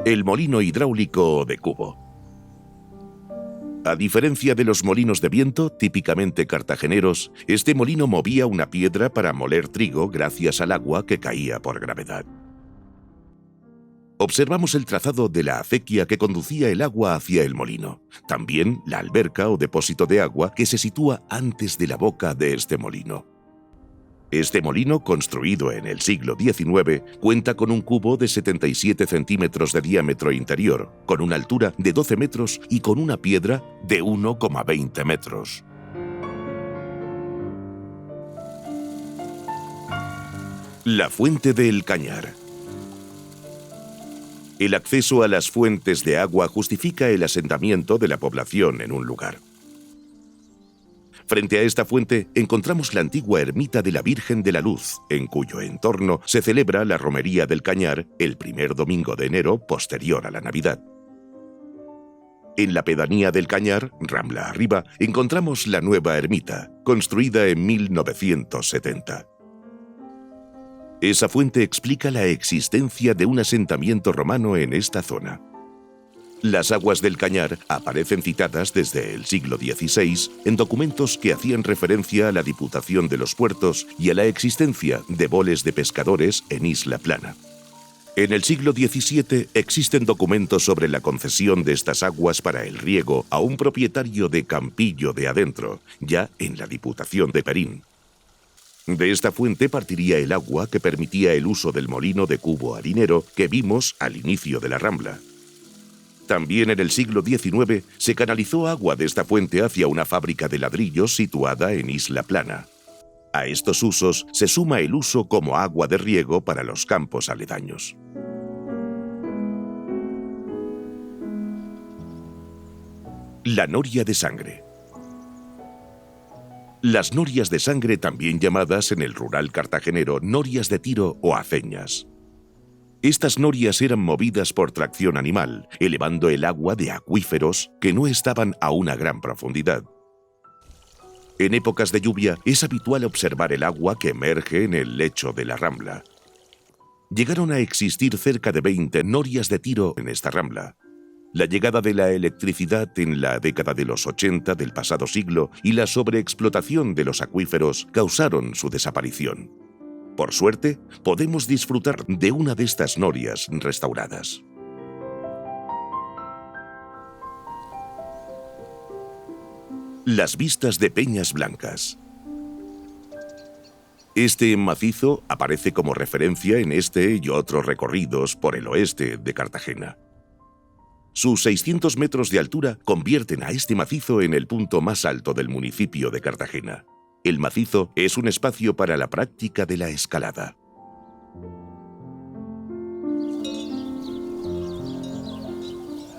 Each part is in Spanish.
El molino hidráulico de Cubo. A diferencia de los molinos de viento, típicamente cartageneros, este molino movía una piedra para moler trigo gracias al agua que caía por gravedad. Observamos el trazado de la acequia que conducía el agua hacia el molino. También la alberca o depósito de agua que se sitúa antes de la boca de este molino. Este molino, construido en el siglo XIX, cuenta con un cubo de 77 centímetros de diámetro interior, con una altura de 12 metros y con una piedra de 1,20 metros. La fuente del Cañar. El acceso a las fuentes de agua justifica el asentamiento de la población en un lugar. Frente a esta fuente encontramos la antigua ermita de la Virgen de la Luz, en cuyo entorno se celebra la romería del Cañar el primer domingo de enero posterior a la Navidad. En la pedanía del Cañar, Rambla arriba, encontramos la nueva ermita, construida en 1970. Esa fuente explica la existencia de un asentamiento romano en esta zona. Las aguas del Cañar aparecen citadas desde el siglo XVI en documentos que hacían referencia a la Diputación de los Puertos y a la existencia de boles de pescadores en Isla Plana. En el siglo XVII existen documentos sobre la concesión de estas aguas para el riego a un propietario de Campillo de Adentro, ya en la Diputación de Perín. De esta fuente partiría el agua que permitía el uso del molino de cubo harinero que vimos al inicio de la Rambla. También en el siglo XIX se canalizó agua de esta fuente hacia una fábrica de ladrillos situada en Isla Plana. A estos usos se suma el uso como agua de riego para los campos aledaños. La noria de sangre. Las norias de sangre, también llamadas en el rural cartagenero norias de tiro o aceñas. Estas norias eran movidas por tracción animal, elevando el agua de acuíferos que no estaban a una gran profundidad. En épocas de lluvia es habitual observar el agua que emerge en el lecho de la Rambla. Llegaron a existir cerca de 20 norias de tiro en esta Rambla. La llegada de la electricidad en la década de los 80 del pasado siglo y la sobreexplotación de los acuíferos causaron su desaparición. Por suerte, podemos disfrutar de una de estas norias restauradas. Las vistas de Peñas Blancas. Este macizo aparece como referencia en este y otros recorridos por el oeste de Cartagena. Sus 600 metros de altura convierten a este macizo en el punto más alto del municipio de Cartagena. El macizo es un espacio para la práctica de la escalada.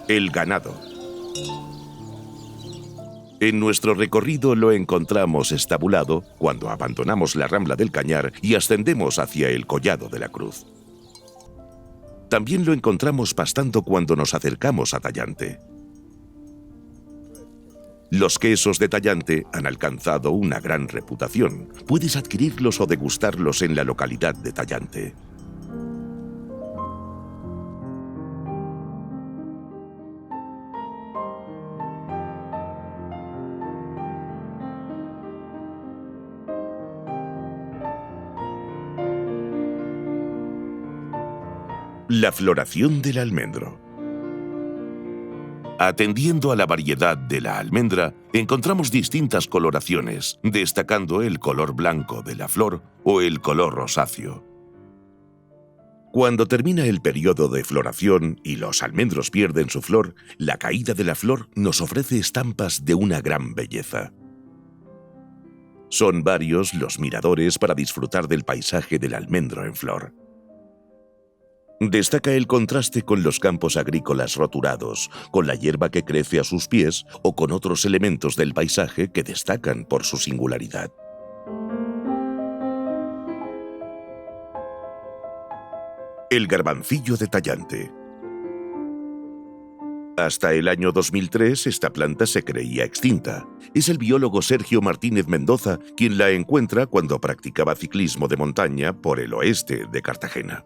El ganado. En nuestro recorrido lo encontramos estabulado cuando abandonamos la Rambla del Cañar y ascendemos hacia el Collado de la Cruz. También lo encontramos pastando cuando nos acercamos a Tallante. Los quesos de Tallante han alcanzado una gran reputación. Puedes adquirirlos o degustarlos en la localidad de Tallante. La floración del almendro. Atendiendo a la variedad de la almendra, encontramos distintas coloraciones, destacando el color blanco de la flor o el color rosáceo. Cuando termina el periodo de floración y los almendros pierden su flor, la caída de la flor nos ofrece estampas de una gran belleza. Son varios los miradores para disfrutar del paisaje del almendro en flor. Destaca el contraste con los campos agrícolas roturados, con la hierba que crece a sus pies o con otros elementos del paisaje que destacan por su singularidad. El garbancillo de Tallante. Hasta el año 2003 esta planta se creía extinta. Es el biólogo Sergio Martínez Mendoza quien la encuentra cuando practicaba ciclismo de montaña por el oeste de Cartagena.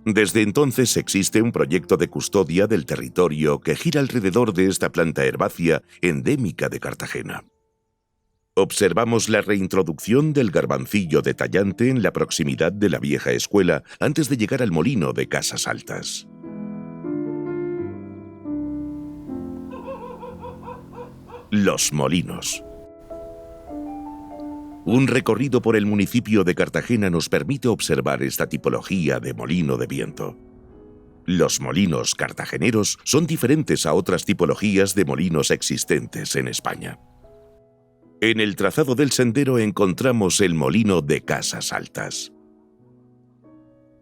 Desde entonces existe un proyecto de custodia del territorio que gira alrededor de esta planta herbácea endémica de Cartagena. Observamos la reintroducción del garbancillo de tallante en la proximidad de la vieja escuela antes de llegar al molino de Casas Altas. Los molinos. Un recorrido por el municipio de Cartagena nos permite observar esta tipología de molino de viento. Los molinos cartageneros son diferentes a otras tipologías de molinos existentes en España. En el trazado del sendero encontramos el molino de Casas Altas.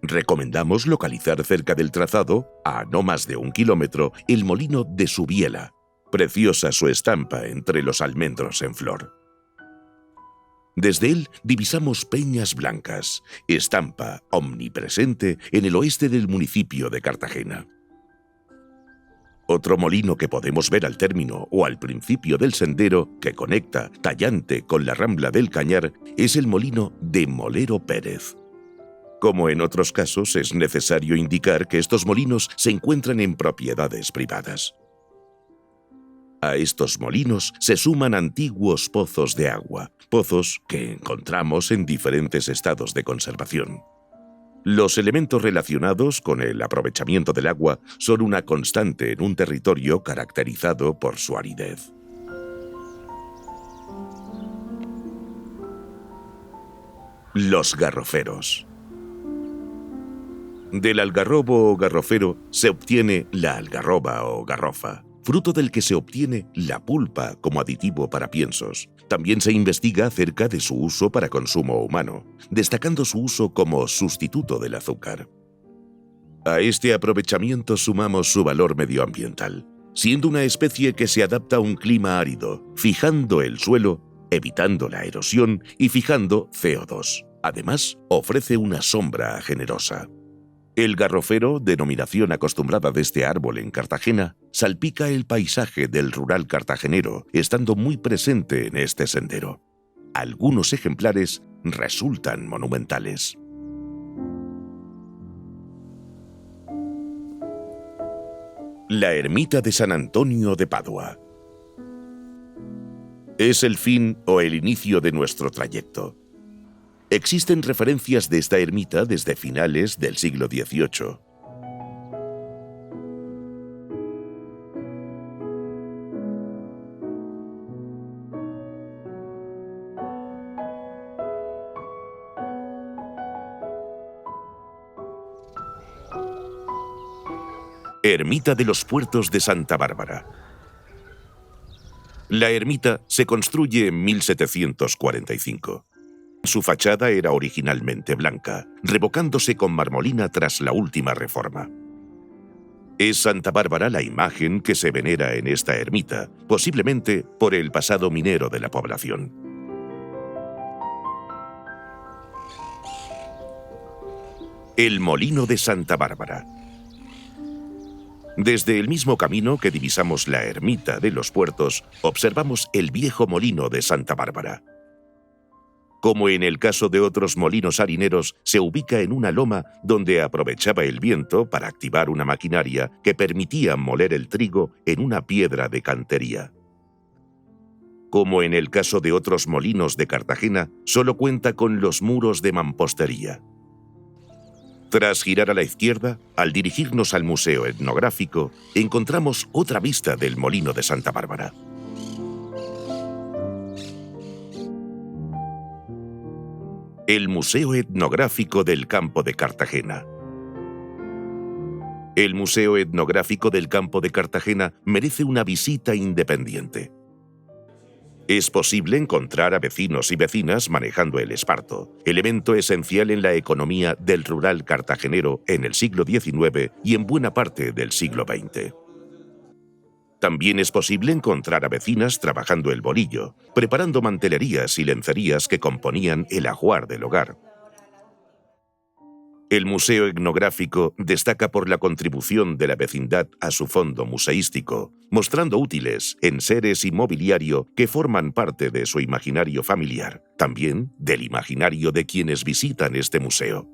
Recomendamos localizar cerca del trazado, a no más de 1 kilómetro, el molino de Subiela. Preciosa su estampa entre los almendros en flor. Desde él divisamos Peñas Blancas, estampa omnipresente en el oeste del municipio de Cartagena. Otro molino que podemos ver al término o al principio del sendero que conecta Tallante con la Rambla del Cañar es el molino de Molero Pérez. Como en otros casos, es necesario indicar que estos molinos se encuentran en propiedades privadas. A estos molinos se suman antiguos pozos de agua, pozos que encontramos en diferentes estados de conservación. Los elementos relacionados con el aprovechamiento del agua son una constante en un territorio caracterizado por su aridez. Los garroferos. Del algarrobo o garrofero se obtiene la algarroba o garrofa, fruto del que se obtiene la pulpa como aditivo para piensos. También se investiga acerca de su uso para consumo humano, destacando su uso como sustituto del azúcar. A este aprovechamiento sumamos su valor medioambiental, siendo una especie que se adapta a un clima árido, fijando el suelo, evitando la erosión y fijando CO2. Además, ofrece una sombra generosa. El garrofero, denominación acostumbrada de este árbol en Cartagena, salpica el paisaje del rural cartagenero, estando muy presente en este sendero. Algunos ejemplares resultan monumentales. La ermita de San Antonio de Padua. Es el fin o el inicio de nuestro trayecto. Existen referencias de esta ermita desde finales del siglo XVIII. Ermita de los Puertos de Santa Bárbara. La ermita se construye en 1745. Su fachada era originalmente blanca, revocándose con marmolina tras la última reforma. Es Santa Bárbara la imagen que se venera en esta ermita, posiblemente por el pasado minero de la población. El Molino de Santa Bárbara. Desde el mismo camino que divisamos la ermita de los Puertos, observamos el viejo molino de Santa Bárbara. Como en el caso de otros molinos harineros, se ubica en una loma donde aprovechaba el viento para activar una maquinaria que permitía moler el trigo en una piedra de cantería. Como en el caso de otros molinos de Cartagena, solo cuenta con los muros de mampostería. Tras girar a la izquierda, al dirigirnos al Museo Etnográfico, encontramos otra vista del molino de Santa Bárbara. El Museo Etnográfico del Campo de Cartagena. El Museo Etnográfico del Campo de Cartagena merece una visita independiente. Es posible encontrar a vecinos y vecinas manejando el esparto, elemento esencial en la economía del rural cartagenero en el siglo XIX y en buena parte del siglo XX. También es posible encontrar a vecinas trabajando el bolillo, preparando mantelerías y lencerías que componían el ajuar del hogar. El Museo Etnográfico destaca por la contribución de la vecindad a su fondo museístico, mostrando útiles, enseres y mobiliario que forman parte de su imaginario familiar, también del imaginario de quienes visitan este museo.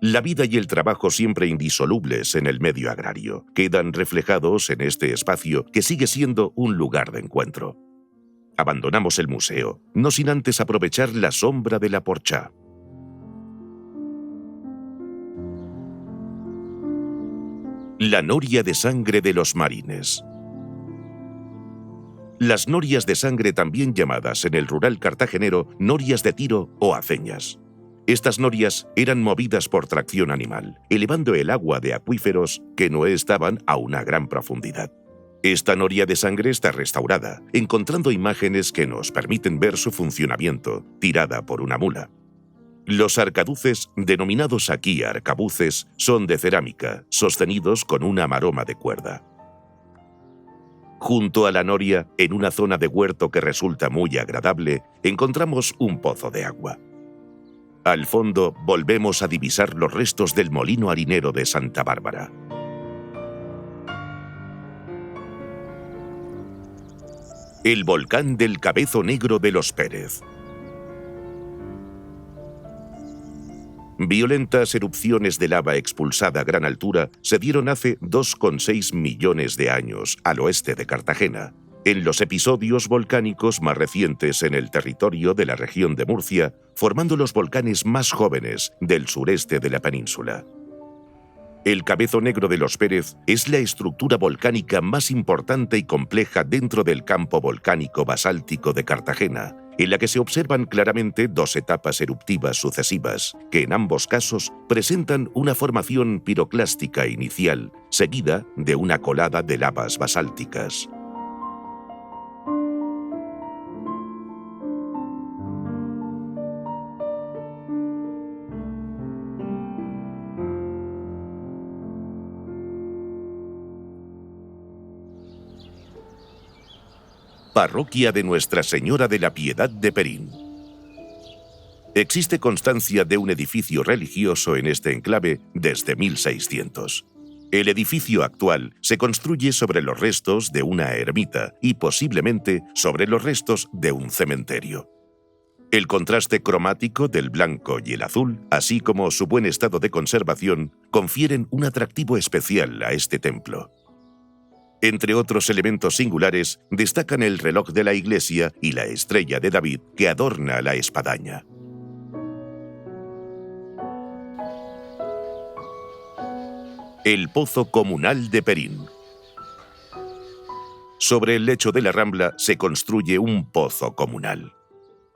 La vida y el trabajo, siempre indisolubles en el medio agrario, quedan reflejados en este espacio que sigue siendo un lugar de encuentro. Abandonamos el museo, no sin antes aprovechar la sombra de la Porchá. La noria de sangre de los marines. Las norias de sangre, también llamadas en el rural cartagenero norias de tiro o aceñas. Estas norias eran movidas por tracción animal, elevando el agua de acuíferos que no estaban a una gran profundidad. Esta noria de sangre está restaurada, encontrando imágenes que nos permiten ver su funcionamiento, tirada por una mula. Los arcaduces, denominados aquí arcabuces, son de cerámica, sostenidos con una maroma de cuerda. Junto a la noria, en una zona de huerto que resulta muy agradable, encontramos un pozo de agua. Al fondo volvemos a divisar los restos del molino harinero de Santa Bárbara. El volcán del Cabezo Negro de los Pérez. Violentas erupciones de lava expulsada a gran altura se dieron hace 2,6 millones de años al oeste de Cartagena, en los episodios volcánicos más recientes en el territorio de la región de Murcia, formando los volcanes más jóvenes del sureste de la península. El Cabezo Negro de los Pérez es la estructura volcánica más importante y compleja dentro del campo volcánico basáltico de Cartagena, en la que se observan claramente dos etapas eruptivas sucesivas, que en ambos casos presentan una formación piroclástica inicial, seguida de una colada de lavas basálticas. Parroquia de Nuestra Señora de la Piedad de Perín. Existe constancia de un edificio religioso en este enclave desde 1600. El edificio actual se construye sobre los restos de una ermita y posiblemente sobre los restos de un cementerio. El contraste cromático del blanco y el azul, así como su buen estado de conservación, confieren un atractivo especial a este templo. Entre otros elementos singulares, destacan el reloj de la iglesia y la estrella de David que adorna la espadaña. El Pozo Comunal de Perín. Sobre el lecho de la Rambla se construye un pozo comunal.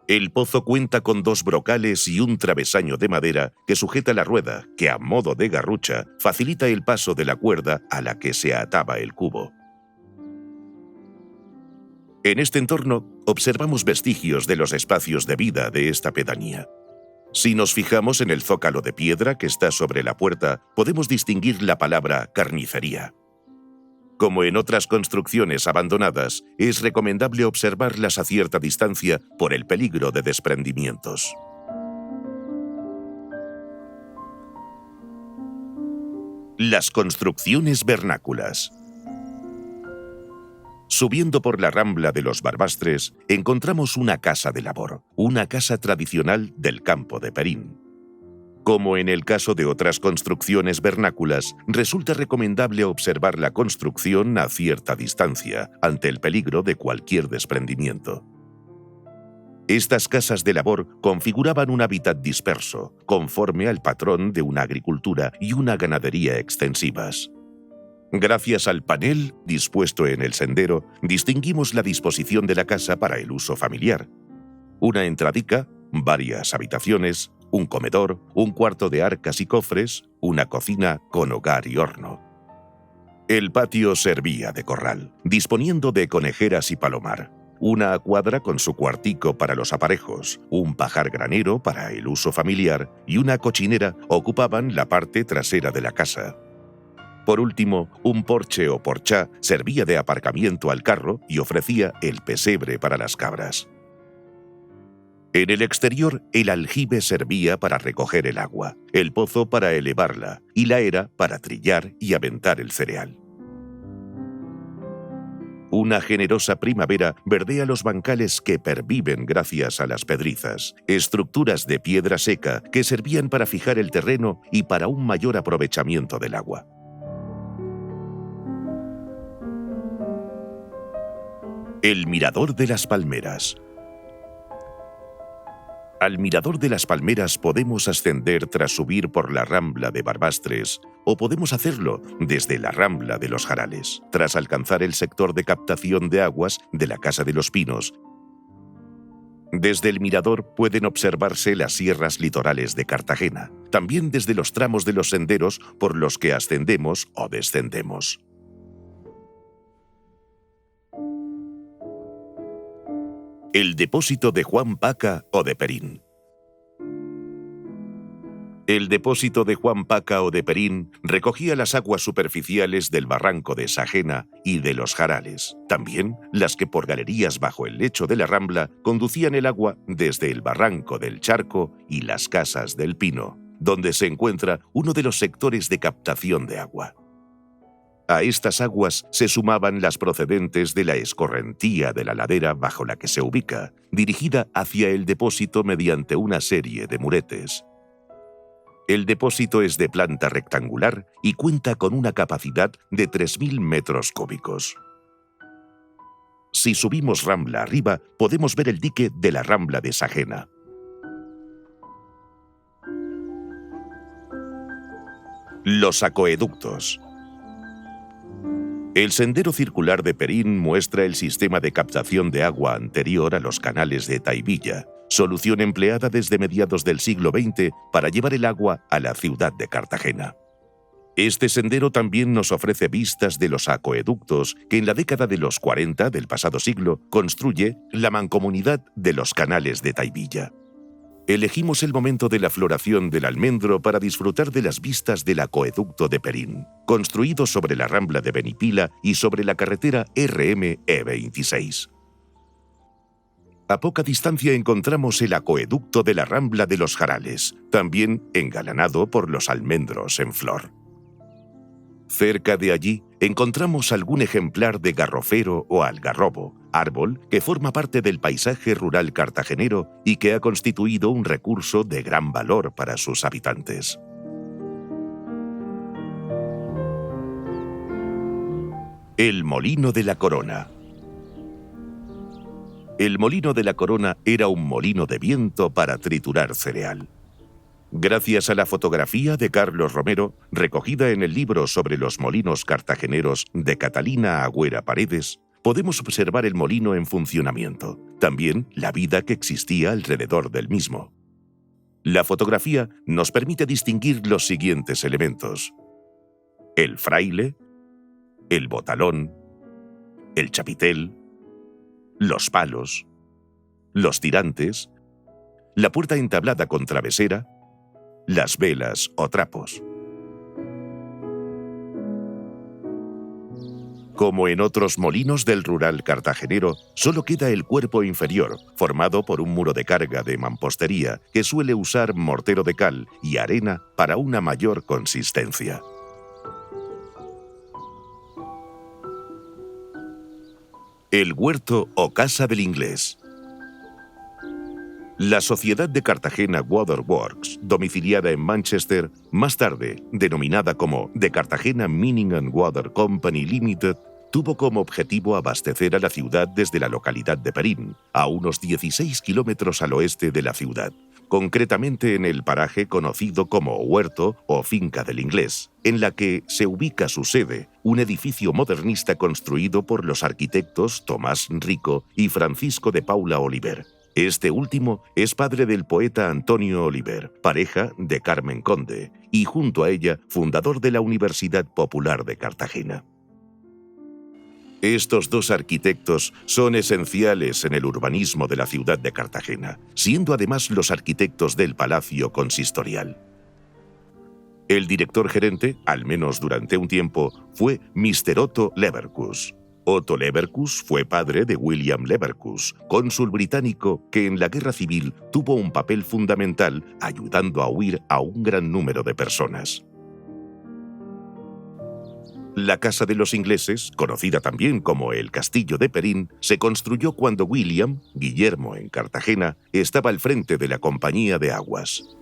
El pozo cuenta con 2 brocales y un travesaño de madera que sujeta la rueda, que a modo de garrucha facilita el paso de la cuerda a la que se ataba el cubo. En este entorno observamos vestigios de los espacios de vida de esta pedanía. Si nos fijamos en el zócalo de piedra que está sobre la puerta, podemos distinguir la palabra carnicería. Como en otras construcciones abandonadas, es recomendable observarlas a cierta distancia por el peligro de desprendimientos. Las construcciones vernáculas. Subiendo por la Rambla de los Barbastres, encontramos una casa de labor, una casa tradicional del campo de Perín. Como en el caso de otras construcciones vernáculas, resulta recomendable observar la construcción a cierta distancia, ante el peligro de cualquier desprendimiento. Estas casas de labor configuraban un hábitat disperso, conforme al patrón de una agricultura y una ganadería extensivas. Gracias al panel dispuesto en el sendero, distinguimos la disposición de la casa para el uso familiar. Una entradica, varias habitaciones, un comedor, un cuarto de arcas y cofres, una cocina con hogar y horno. El patio servía de corral, disponiendo de conejeras y palomar, una cuadra con su cuartico para los aparejos, un pajar granero para el uso familiar y una cochinera ocupaban la parte trasera de la casa. Por último, un porche o porchá servía de aparcamiento al carro y ofrecía el pesebre para las cabras. En el exterior, el aljibe servía para recoger el agua, el pozo para elevarla y la era para trillar y aventar el cereal. Una generosa primavera verdea los bancales que perviven gracias a las pedrizas, estructuras de piedra seca que servían para fijar el terreno y para un mayor aprovechamiento del agua. El Mirador de las Palmeras. Al Mirador de las Palmeras podemos ascender tras subir por la Rambla de Barbastres, o podemos hacerlo desde la Rambla de los Jarales, tras alcanzar el sector de captación de aguas de la Casa de los Pinos. Desde el mirador pueden observarse las sierras litorales de Cartagena, también desde los tramos de los senderos por los que ascendemos o descendemos. El depósito de Juan Paca o de Perín. El depósito de Juan Paca o de Perín recogía las aguas superficiales del barranco de Sajena y de los Jarales, también las que por galerías bajo el lecho de la Rambla conducían el agua desde el barranco del Charco y las Casas del Pino, donde se encuentra uno de los sectores de captación de agua. A estas aguas se sumaban las procedentes de la escorrentía de la ladera bajo la que se ubica, dirigida hacia el depósito mediante una serie de muretes. El depósito es de planta rectangular y cuenta con una capacidad de 3.000 metros cúbicos. Si subimos Rambla arriba, podemos ver el dique de la Rambla de Sajena. Los acueductos. El sendero circular de Perín muestra el sistema de captación de agua anterior a los canales de Taivilla, solución empleada desde mediados del siglo XX para llevar el agua a la ciudad de Cartagena. Este sendero también nos ofrece vistas de los acueductos que en la década de los 40 del pasado siglo construye la mancomunidad de los canales de Taivilla. Elegimos el momento de la floración del almendro para disfrutar de las vistas del acueducto de Perín, construido sobre la Rambla de Benipila y sobre la carretera RM-E26. A poca distancia encontramos el acueducto de la Rambla de los Jarales, también engalanado por los almendros en flor. Cerca de allí encontramos algún ejemplar de garrofero o algarrobo, árbol que forma parte del paisaje rural cartagenero y que ha constituido un recurso de gran valor para sus habitantes. El Molino de la Corona. El Molino de la Corona era un molino de viento para triturar cereal. Gracias a la fotografía de Carlos Romero, recogida en el libro sobre los molinos cartageneros de Catalina Agüera Paredes, podemos observar el molino en funcionamiento, también la vida que existía alrededor del mismo. La fotografía nos permite distinguir los siguientes elementos: el fraile, el botalón, el chapitel, los palos, los tirantes, la puerta entablada con travesera, las velas o trapos. Como en otros molinos del rural cartagenero, solo queda el cuerpo inferior, formado por un muro de carga de mampostería que suele usar mortero de cal y arena para una mayor consistencia. El huerto o casa del inglés. La Sociedad de Cartagena Water Works, domiciliada en Manchester, más tarde denominada como The Cartagena Mining and Water Company Limited, tuvo como objetivo abastecer a la ciudad desde la localidad de Perín, a unos 16 kilómetros al oeste de la ciudad, concretamente en el paraje conocido como Huerto o Finca del Inglés, en la que se ubica su sede, un edificio modernista construido por los arquitectos Tomás Rico y Francisco de Paula Oliver. Este último es padre del poeta Antonio Oliver, pareja de Carmen Conde, y junto a ella, fundador de la Universidad Popular de Cartagena. Estos dos arquitectos son esenciales en el urbanismo de la ciudad de Cartagena, siendo además los arquitectos del Palacio Consistorial. El director gerente, al menos durante un tiempo, fue Mr. Otto Leverkus. Otto Leverkus fue padre de William Leverkus, cónsul británico que en la Guerra Civil tuvo un papel fundamental ayudando a huir a un gran número de personas. La casa de los ingleses, conocida también como el Castillo de Perín, se construyó cuando Guillermo en Cartagena, estaba al frente de la Compañía de Aguas.